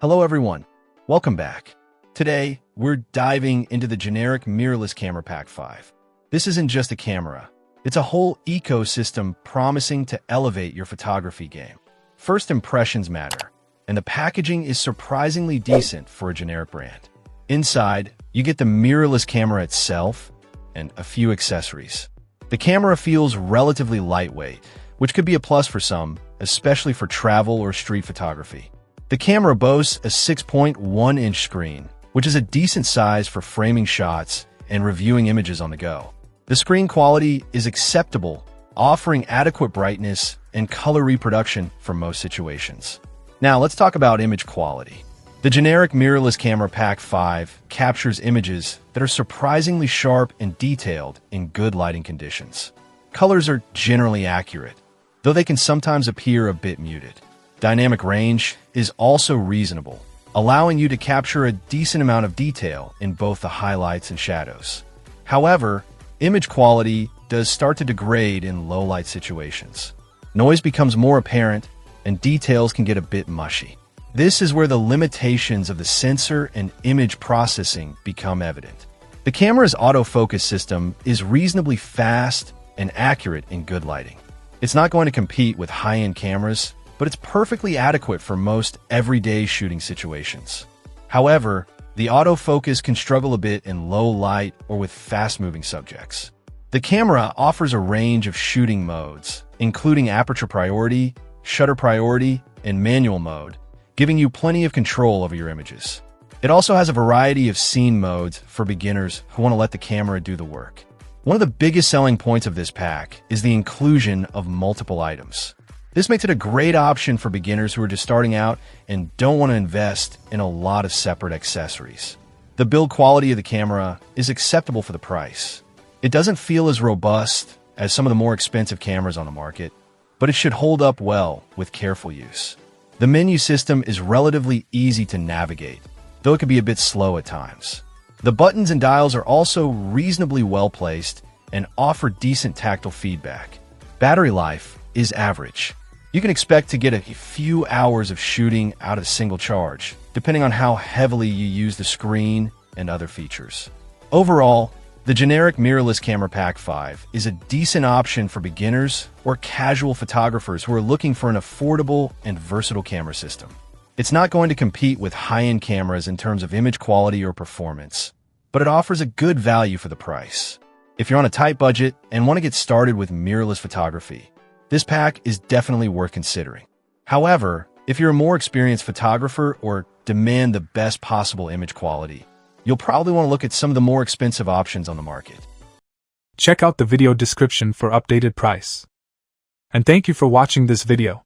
Hello everyone, welcome back. Today, we're diving into the generic mirrorless camera pack 5. This isn't just a camera, it's a whole ecosystem promising to elevate your photography game. First impressions matter, and the packaging is surprisingly decent for a generic brand. Inside, you get the mirrorless camera itself and a few accessories. The camera feels relatively lightweight, which could be a plus for some, especially for travel or street photography. The camera boasts a 6.1-inch screen, which is a decent size for framing shots and reviewing images on the go. The screen quality is acceptable, offering adequate brightness and color reproduction for most situations. Now, let's talk about image quality. The generic mirrorless camera pack 5 captures images that are surprisingly sharp and detailed in good lighting conditions. Colors are generally accurate, though they can sometimes appear a bit muted. Dynamic range is also reasonable, allowing you to capture a decent amount of detail in both the highlights and shadows. However, image quality does start to degrade in low-light situations. Noise becomes more apparent, and details can get a bit mushy. This is where the limitations of the sensor and image processing become evident. The camera's autofocus system is reasonably fast and accurate in good lighting. It's not going to compete with high-end cameras, but it's perfectly adequate for most everyday shooting situations. However, the autofocus can struggle a bit in low light or with fast-moving subjects. The camera offers a range of shooting modes, including aperture priority, shutter priority, and manual mode, giving you plenty of control over your images. It also has a variety of scene modes for beginners who want to let the camera do the work. One of the biggest selling points of this pack is the inclusion of multiple items. This makes it a great option for beginners who are just starting out and don't want to invest in a lot of separate accessories. The build quality of the camera is acceptable for the price. It doesn't feel as robust as some of the more expensive cameras on the market, but it should hold up well with careful use. The menu system is relatively easy to navigate, though it can be a bit slow at times. The buttons and dials are also reasonably well placed and offer decent tactile feedback. Battery life is average. You can expect to get a few hours of shooting out of a single charge, depending on how heavily you use the screen and other features. Overall, the generic mirrorless camera pack 5 is a decent option for beginners or casual photographers who are looking for an affordable and versatile camera system. It's not going to compete with high-end cameras in terms of image quality or performance, but it offers a good value for the price. If you're on a tight budget and want to get started with mirrorless photography, this pack is definitely worth considering. However, if you're a more experienced photographer or demand the best possible image quality, you'll probably want to look at some of the more expensive options on the market. Check out the video description for updated price. And thank you for watching this video.